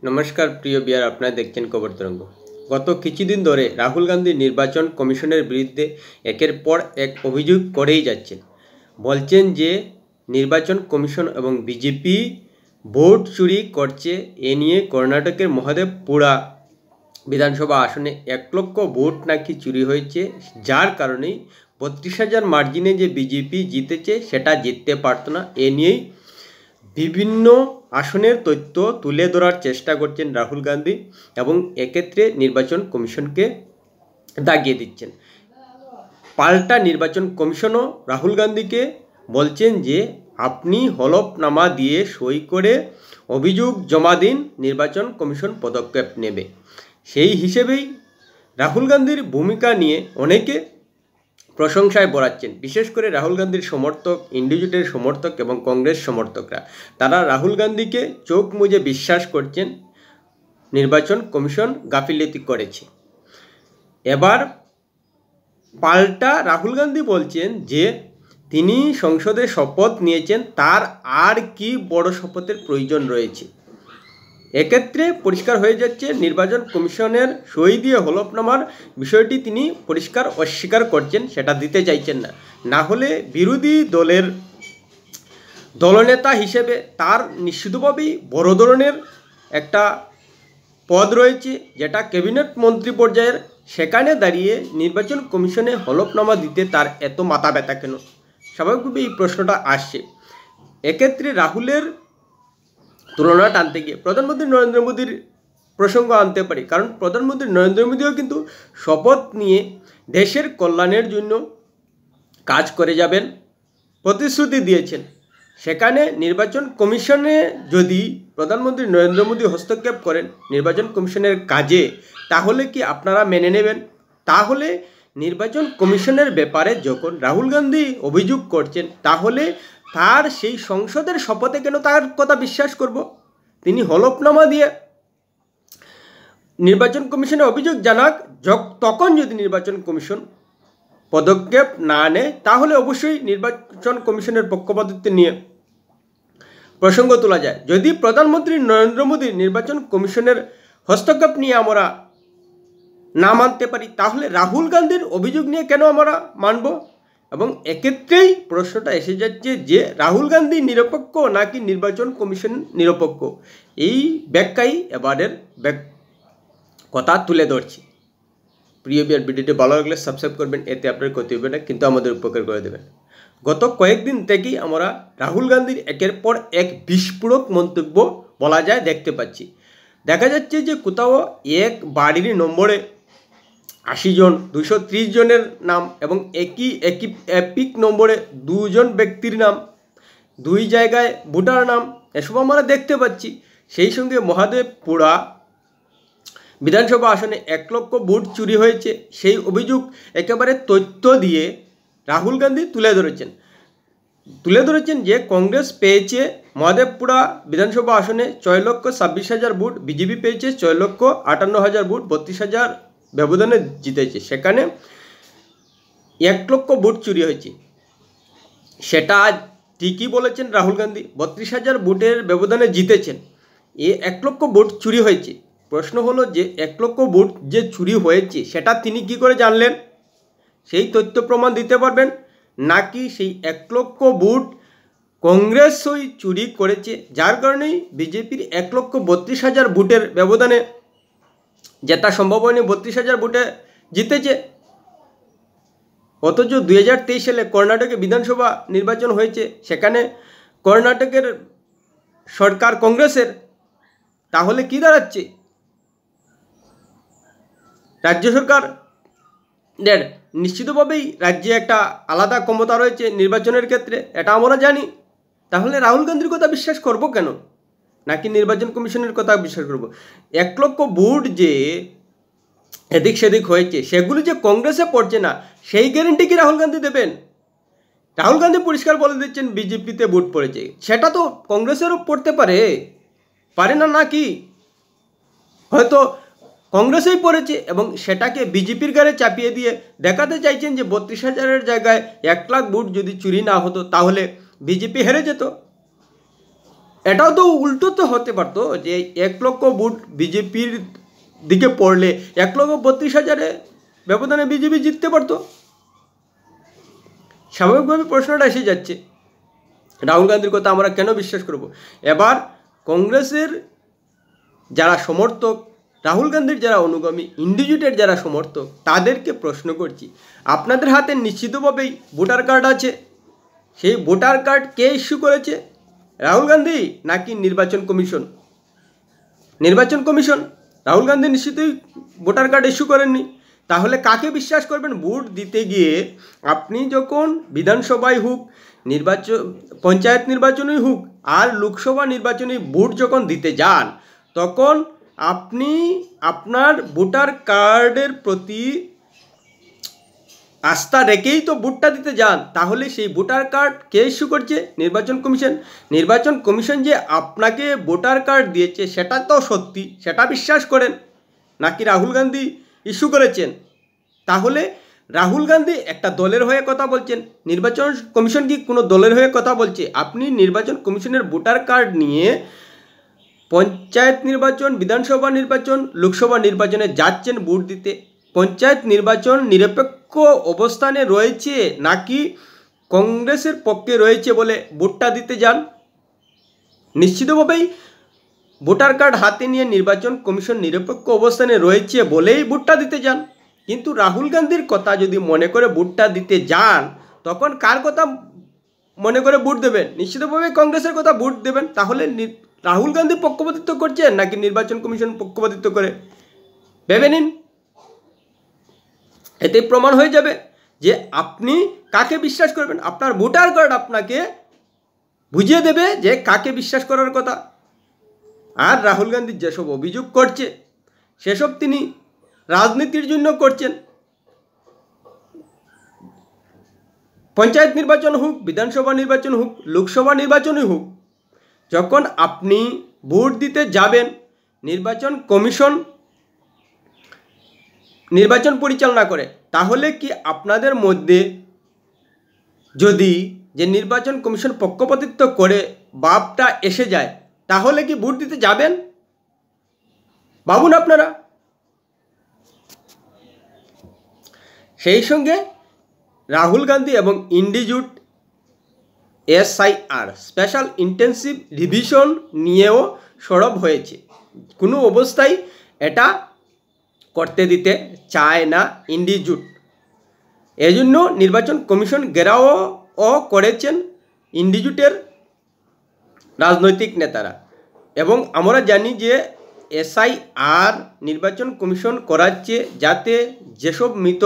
নমস্কার প্রিয় বিয়ার, আপনারা দেখছেন খবর তরঙ্গ। গত কিছুদিন ধরে রাহুল গান্ধী নির্বাচন কমিশনের বিরুদ্ধে একের পর এক অভিযোগ করেই যাচ্ছেন। বলছেন যে নির্বাচন কমিশন এবং বিজেপি ভোট চুরি করছে। এ নিয়ে কর্ণাটকের মহাদেবপুরা বিধানসভা আসনে 1,00,000 ভোট নাকি চুরি হয়েছে, যার কারণেই 32,000 মার্জিনে যে বিজেপি জিতেছে সেটা জিততে পারত না। এ নিয়েই বিভিন্ন আসনের তথ্য তুলে ধরার চেষ্টা করছেন রাহুল গান্ধী এবং এক্ষেত্রে নির্বাচন কমিশনকে দাগিয়ে দিচ্ছেন। পাল্টা নির্বাচন কমিশনও রাহুল গান্ধীকে বলছেন যে আপনি হলফনামা দিয়ে সই করে অভিযোগ জমা দিন, নির্বাচন কমিশন পদক্ষেপ নেবে। সেই হিসেবেই রাহুল গান্ধীর ভূমিকা নিয়ে অনেকে প্রশংসায় বরাচ্ছেন। বিশেষ করে রাহুল গান্ধীর সমর্থক, ইন্ডিজোটের সমর্থক এবং কংগ্রেস সমর্থকরা, তারা রাহুল গান্ধীকে চোখ মুজে বিশ্বাস করছেন নির্বাচন কমিশন গাফিলতি করেছে। এবার পাল্টা রাহুল গান্ধী বলছেন যে তিনি সংসদে শপথ নিয়েছেন, তার আর কি বড় শপথের প্রয়োজন রয়েছে। এক্ষেত্রে পরিষ্কার হয়ে যাচ্ছে নির্বাচন কমিশনের সই দিয়ে হলফনামার বিষয়টি তিনি পরিষ্কার অস্বীকার করছেন, সেটা দিতে চাইছেন না। না হলে বিরোধী দলের দলনেতা হিসেবে তার নিশ্চিতভাবেই বড় ধরনের একটা পদ রয়েছে, যেটা ক্যাবিনেট মন্ত্রী পর্যায়ের। সেখানে দাঁড়িয়ে নির্বাচন কমিশনে হলফনামা দিতে তার এত মাথা ব্যথা কেন? স্বাভাবিকভাবে এই প্রশ্নটা আসছে। এক্ষেত্রে রাহুলের তুলনা টানতে গিয়ে প্রধানমন্ত্রী নরেন্দ্র মোদীর প্রসঙ্গ আনতে পারি, কারণ প্রধানমন্ত্রী নরেন্দ্র মোদীও কিন্তু শপথ নিয়ে দেশের কল্যাণের জন্য কাজ করে যাবেন প্রতিশ্রুতি দিয়েছেন। সেখানে নির্বাচন কমিশনে যদি প্রধানমন্ত্রী নরেন্দ্র মোদী হস্তক্ষেপ করেন নির্বাচন কমিশনের কাজে, তাহলে কি আপনারা মেনে নেবেন? তাহলে নির্বাচন কমিশনের ব্যাপারে যখন রাহুল গান্ধী অভিযোগ করছেন, তাহলে তার সেই সংসদের শপথে কেন তার কথা বিশ্বাস করব? তিনি হলফনামা দিয়ে নির্বাচন কমিশনে অভিযোগ জানাক, তখন যদি নির্বাচন কমিশন পদক্ষেপ না নেয়, তাহলে অবশ্যই নির্বাচন কমিশনের পক্ষপাতিত্ব নিয়ে প্রসঙ্গ তোলা যায়। যদি প্রধানমন্ত্রী নরেন্দ্র মোদী নির্বাচন কমিশনের হস্তক্ষেপ নিয়ে আমরা না মানতে পারি, তাহলে রাহুল গান্ধীর অভিযোগ নিয়ে কেন আমরা মানব? এবং এক্ষেত্রেই প্রশ্নটা এসে যাচ্ছে যে রাহুল গান্ধী নিরপেক্ষ নাকি নির্বাচন কমিশন নিরপেক্ষ? এই ব্যাখ্যাই এবারের কথা তুলে ধরছি। প্রিয় বিয়ার, ভিডিওটি ভালো লাগলে সাবস্ক্রাইব করবেন, এতে আপনার ক্ষতি হবে না, কিন্তু আমাদের উপকার করে দেবেন। গত কয়েকদিন থেকেই আমরা রাহুল গান্ধীর একের পর এক বিস্ফোরক মন্তব্য বলা যায় দেখতে পাচ্ছি। দেখা যাচ্ছে যে কোথাও এক বাড়ির নম্বরে 80 জন, 230 জনের নাম এবং একই এপিক নম্বরে 2 জন ব্যক্তির নাম, 2 জায়গায় ভোটার নাম, এসব আমরা দেখতে পাচ্ছি। সেই সঙ্গে মহাদেবপুরা বিধানসভা আসনে 1,00,000 ভোট চুরি হয়েছে, সেই অভিযোগ একেবারে তথ্য দিয়ে রাহুল গান্ধী তুলে ধরেছেন যে কংগ্রেস পেয়েছে মহাদেবপুরা বিধানসভা আসনে 6,26,000 ভোট, বিজেপি পেয়েছে 6,58,000 ভোট, 32,000 ব্যবধানে জিতেছে। সেখানে 1,00,000 ভোট চুরি হয়েছে, সেটা ঠিকই বলেছেন রাহুল গান্ধী। 32,000 ভোটের ব্যবধানে জিতেছেন, 1,00,000 ভোট চুরি হয়েছে। প্রশ্ন হলো যে 1,00,000 ভোট যে চুরি হয়েছে সেটা তিনি কি করে জানলেন? সেই তথ্য প্রমাণ দিতে পারবেন? নাকি সেই 1,00,000 ভোট কংগ্রেসই চুরি করেছে, যার কারণেই বিজেপির 1,32,000 ভোটের ব্যবধানে জেতা সম্ভব হয়নি, 32,000 ভোটে জিতেছে। অথচ 2023 সালে কর্ণাটকে বিধানসভা নির্বাচন হয়েছে, সেখানে কর্ণাটকের সরকার কংগ্রেসের। তাহলে কি দাঁড়াচ্ছে? রাজ্য সরকারদের নিশ্চিতভাবেই রাজ্যে একটা আলাদা ক্ষমতা রয়েছে নির্বাচনের ক্ষেত্রে, এটা আমরা জানি। তাহলে রাহুল গান্ধীর কথা বিশ্বাস করব কেন? নাকি নির্বাচন কমিশনের কথা বিশ্বাস করব? 1,00,000 ভোট যে এদিক সেদিক হয়েছে, সেগুলো যে কংগ্রেসে পড়ছে না, সেই গ্যারেন্টি কি রাহুল গান্ধী দেবেন? রাহুল গান্ধী পরিষ্কার বলে দিচ্ছেন বিজেপিতে ভোট পড়েছে, সেটা তো কংগ্রেসেরও পড়তে পারে না নাকি? হয়তো কংগ্রেসেই পড়েছে এবং সেটাকে বিজেপির গাড়ে চাপিয়ে দিয়ে দেখাতে চাইছেন যে 32,000-এর জায়গায় 1,00,000 ভোট যদি চুরি না হতো তাহলে বিজেপি হেরে যেত। এটাও তো উল্টো তো হতে পারতো যে 1 লক্ষ ভোট বিজেপির দিকে পড়লে 1,32,000 ব্যবধানে বিজেপি জিততে পারতো। স্বাভাবিকভাবে প্রশ্নটা এসে যাচ্ছে, রাহুল গান্ধীর কথা আমরা কেন বিশ্বাস করব? এবার কংগ্রেসের যারা সমর্থক, রাহুল গান্ধীর যারা অনুগামী, ইন্ডিজুটের যারা সমর্থক, তাদেরকে প্রশ্ন করছি, আপনাদের হাতে নিশ্চিতভাবেই ভোটার কার্ড আছে। সেই ভোটার কার্ড কে ইস্যু করেছে? রাহুল গান্ধী নাকি নির্বাচন কমিশন? নির্বাচন কমিশন। রাহুল গান্ধী নিশ্চিতই ভোটার কার্ড ইস্যু করেননি। তাহলে কাকে বিশ্বাস করবেন ভোট দিতে গিয়ে? আপনি যখন বিধানসভায় হোক, পঞ্চায়েত নির্বাচনেই হোক আর লোকসভা নির্বাচনে ভোট যখন দিতে যান, তখন আপনি আপনার ভোটার কার্ডের প্রতি আস্থা রেখেই তো ভোটটা দিতে যান। তাহলে সেই ভোটার কার্ড কে ইস্যু করছে? নির্বাচন কমিশন। নির্বাচন কমিশন যে আপনাকে ভোটার কার্ড দিয়েছে সেটা তো সত্যি, সেটা বিশ্বাস করেন, নাকি রাহুল গান্ধী ইস্যু করেছেন? তাহলে রাহুল গান্ধী একটা দলের হয়ে কথা বলছেন, নির্বাচন কমিশন কি কোনো দলের হয়ে কথা বলছে? আপনি নির্বাচন কমিশনের ভোটার কার্ড নিয়ে পঞ্চায়েত নির্বাচন, বিধানসভা নির্বাচন, লোকসভা নির্বাচনে যাচ্ছেন ভোট দিতে। পঞ্চায়েত নির্বাচন নিরপেক্ষ অবস্থানে রয়েছে নাকি কংগ্রেসের পক্ষে রয়েছে বলে ভোটটা দিতে যান? নিশ্চিতভাবেই ভোটার কার্ড হাতে নিয়ে নির্বাচন কমিশন নিরপেক্ষ অবস্থানে রয়েছে বলেই ভোটটা দিতে যান। কিন্তু রাহুল গান্ধীর কথা যদি মনে করে ভোটটা দিতে যান, তখন কার কথা মনে করে ভোট দেবেন? নিশ্চিতভাবে কংগ্রেসের কথা ভোট দেবেন। তাহলে রাহুল গান্ধী পক্ষপাতিত্ব করছেন নাকি নির্বাচন কমিশন পক্ষপাতিত্ব করে? ভেবে নিন, এতে প্রমাণ হয়ে যাবে যে আপনি কাকে বিশ্বাস করবেন। আপনার ভোটার কার্ড আপনাকে বুঝিয়ে দেবে যে কাকে বিশ্বাস করার কথা। আর রাহুল গান্ধী যেসব অভিযোগ করছে সেসব তিনি রাজনীতির জন্য করছেন। পঞ্চায়েত নির্বাচন হোক, বিধানসভা নির্বাচন হোক, লোকসভা নির্বাচনই হোক, যখন আপনি ভোট দিতে যাবেন, নির্বাচন কমিশন নির্বাচন পরিচালনা করে। তাহলে কি আপনাদের মধ্যে যদি যে নির্বাচন কমিশন পক্ষপাতিত্ব করে ভাবটা এসে যায়, তাহলে কি ভোট দিতে যাবেন? ভাবুন আপনারা। সেই সঙ্গে রাহুল গান্ধী এবং ইন্ডিজুট SIR স্পেশাল ইন্টেন্সিভ রিভিশন নিয়েও সরব হয়েছে। কোনো অবস্থায় এটা করতে দিতে চায় না ইন্ডিজুট। এজন্য নির্বাচন কমিশন ঘেরাও করেছেন ইন্ডিজুটের রাজনৈতিক নেতারা। এবং আমরা জানি যে SIR নির্বাচন কমিশন করাচ্ছে যাতে যেসব মৃত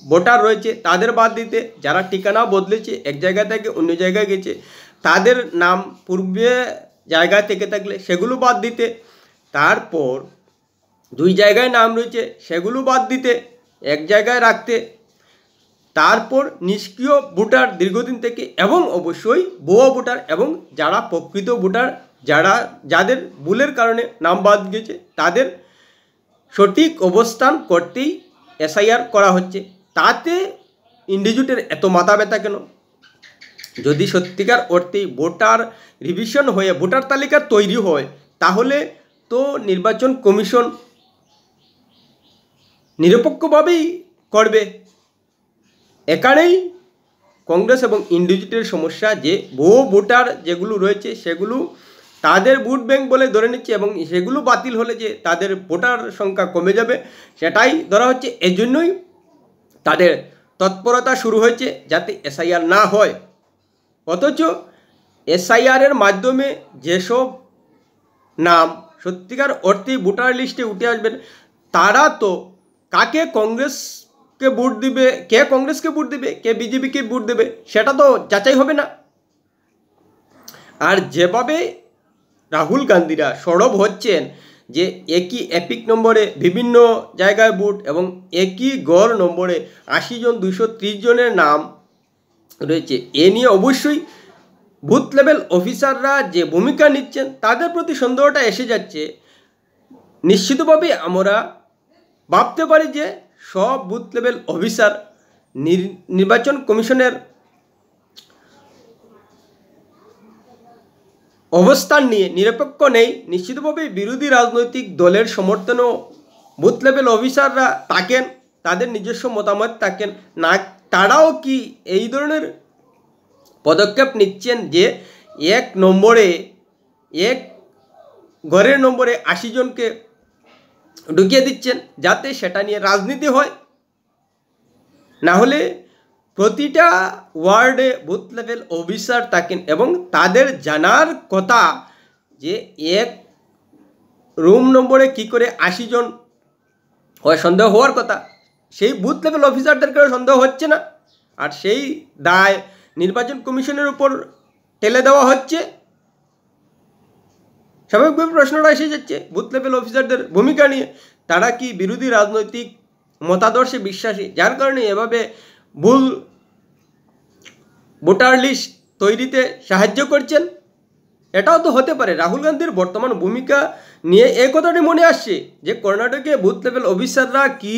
ভোটার রয়েছে তাদের বাদ দিতে, যারা ঠিকানা বদলেছে, এক জায়গা থেকে অন্য জায়গায় গেছে, তাদের নাম পূর্বে জায়গা থেকে থাকলে সেগুলো বাদ দিতে, তারপর 2 জায়গায় নাম রয়েছে সেগুলো বাদ দিতে, এক জায়গায় রাখতে, তারপর নিষ্ক্রিয় ভোটার দীর্ঘদিন থেকে, এবং অবশ্যই ভুয়ো ভোটার এবং যারা প্রকৃত ভোটার, যাদের ভুলের কারণে নাম বাদ গেছে, তাদের সঠিক অবস্থান করতেই SIR করা হচ্ছে। তাতে ইন্ডিজুটের এত মাথা ব্যথা কেন? যদি সত্যিকার অর্থেই ভোটার রিভিশন হয়ে ভোটার তালিকা তৈরি হয়, তাহলে তো নির্বাচন কমিশন নিরপেক্ষভাবেই করবে। এখানেই কংগ্রেস এবং ইন্ডিজুটের সমস্যা, যে ভুয়ো ভোটার যেগুলো রয়েছে সেগুলো তাদের ভোট ব্যাংক বলে ধরে নিচ্ছে, এবং সেগুলো বাতিল হলে যে তাদের ভোটার সংখ্যা কমে যাবে সেটাই ধরা হচ্ছে। এজন্যই তাদের তৎপরতা শুরু হয়েছে যাতে SIR না হয়। অথচ SIR এর মাধ্যমে যেসব নাম সত্যিকার অর্থে ভোটার লিস্টে উঠে আসবেন, তারা তো কাকে কংগ্রেসকে ভোট দিবে, কে কংগ্রেসকে ভোট দেবে, কে বিজেপিকে ভোট দেবে, সেটা তো যাচাই হবে না। আর যেভাবে রাহুল গান্ধীরা সরব হচ্ছেন যে একই এপিক নম্বরে বিভিন্ন জায়গায় ভোট এবং একই গড় নম্বরে 80 জন 230 জনের নাম রয়েছে, এ নিয়ে অবশ্যই বুথ লেভেল অফিসাররা যে ভূমিকা নিচ্ছেন তাদের প্রতি সন্দেহটা এসে যাচ্ছে। নিশ্চিতভাবে আমরা ভাবতে পারি যে সব বুথ লেভেল অফিসার নির্বাচন কমিশনের অবস্থান নিয়ে নিরপেক্ষ নেই, নিশ্চিতভাবেই বিরোধী রাজনৈতিক দলের সমর্থনও বুথ লেভেল অফিসাররা থাকেন, তাদের নিজস্ব মতামত থাকেন না, তারাও কি এই ধরনের পদক্ষেপ নিচ্ছেন যে এক ঘরের নম্বরে 80 জনকে ঢুকিয়ে দিচ্ছেন যাতে সেটা নিয়ে রাজনীতি হয়? না হলে প্রতিটা ওয়ার্ডে বুথ লেভেল অফিসার থাকেন এবং তাদের জানার কথা যে এক রুম নম্বরে কি করে 80 জন হয়, সন্দেহ হওয়ার কথা। সেই বুথ লেভেল অফিসারদেরকেও সন্দেহ হচ্ছে না, আর সেই দায় নির্বাচন কমিশনের উপর ঠেলে দেওয়া হচ্ছে। স্বাভাবিকভাবে প্রশ্নটা এসে যাচ্ছে বুথ লেভেল অফিসারদের ভূমিকা নিয়ে। তারা কি বিরোধী রাজনৈতিক মতাদর্শে বিশ্বাসী, যার কারণে এভাবে ভুল ভোটার লিস্ট তৈরিতে সাহায্য করছেন? এটাও তো হতে পারে। রাহুল গান্ধীর বর্তমান ভূমিকা নিয়ে এই কথাটি মনে আসছে যে কর্ণাটকে বুথ লেভেল অফিসাররা কি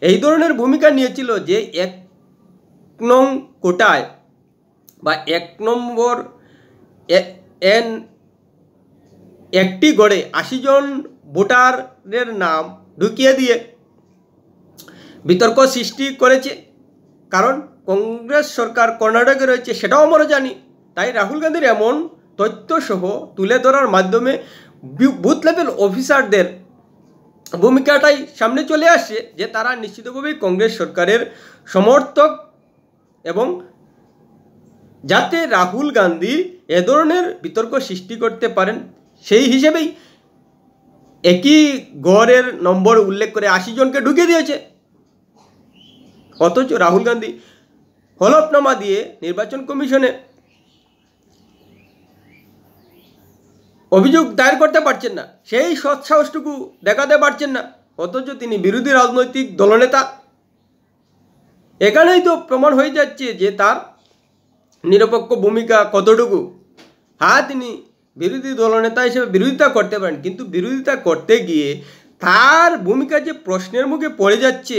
এই ধরনের ভূমিকা নিয়েছিল যে 1 নং কোটায় বা 1 নম্বর একটি গড়ে 80 জন ভোটারের নাম ঢুকিয়ে দিয়ে বিতর্ক সৃষ্টি করেছে। কারণ কংগ্রেস সরকার কর্ণাটকে রয়েছে, সেটাও আমরা জানি। তাই রাহুল গান্ধীর এমন তথ্যসহ তুলে ধরার মাধ্যমে বুথ লেভেল অফিসারদের ভূমিকাটাই সামনে চলে আসছে যে তারা নিশ্চিতভাবেই কংগ্রেস সরকারের সমর্থক, এবং যাতে রাহুল গান্ধী এ ধরনের বিতর্ক সৃষ্টি করতে পারেন সেই হিসেবেই একই গড়ের নম্বর উল্লেখ করে 80 জনকে ঢুকিয়ে দিয়েছে। অথচ রাহুল গান্ধী হলফনামা দিয়ে নির্বাচন কমিশনে অভিযোগ দায়ের করতে পারছেন না, সেই সৎসাহসটুকু দেখাতে পারছেন না, অথচ তিনি বিরোধী রাজনৈতিক দলনেতা। এখানেই তো প্রমাণ হয়ে যাচ্ছে যে তার নিরপেক্ষ ভূমিকা কতটুকু। হ্যাঁ, তিনি বিরোধী দলনেতা হিসেবে বিরোধিতা করতে পারেন, কিন্তু বিরোধিতা করতে গিয়ে তার ভূমিকা যে প্রশ্নের মুখে পড়ে যাচ্ছে,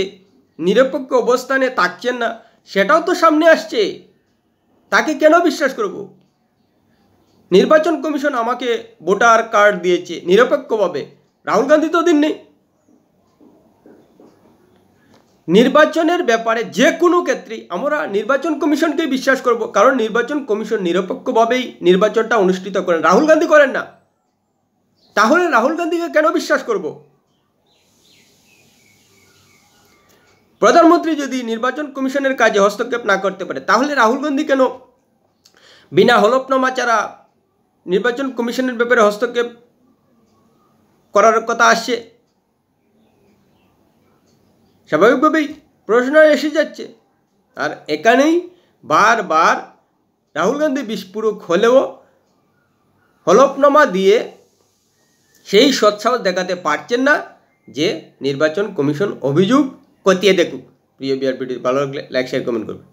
নিরপেক্ষ অবস্থানে থাকছেন না, সেটাও তো সামনে আসছে। তাকে কেন বিশ্বাস করব? নির্বাচন কমিশন আমাকে ভোটার কার্ড দিয়েছে নিরপেক্ষভাবে, রাহুল গান্ধী তো দিননি। নির্বাচনের ব্যাপারে যে কোনো ক্ষেত্রেই আমরা নির্বাচন কমিশনকেই বিশ্বাস করব, কারণ নির্বাচন কমিশন নিরপেক্ষভাবেই নির্বাচনটা অনুষ্ঠিত করেন, রাহুল গান্ধী করেন না। তাহলে রাহুল গান্ধীকে কেন বিশ্বাস করব? প্রধানমন্ত্রী যদি নির্বাচন কমিশনের কাজে হস্তক্ষেপ না করতে পারে, তাহলে রাহুল গান্ধী কেন বিনা হলফনামা ছাড়া নির্বাচন কমিশনের ব্যাপারে হস্তক্ষেপ করার কথা আসছে? স্বাভাবিকভাবেই প্রশ্ন এসে যাচ্ছে। আর এখানেই বারবার রাহুল গান্ধী বিস্ফোরক হলেও হলফনামা দিয়ে সেই সৎসাহস দেখাতে পারছেন না যে নির্বাচন কমিশন অভিযোগ খতিয়ে দেখুক। প্রিয় বিআরপিটির ভালো লাগলে লাইক শেয়ার কমেন্ট করুন।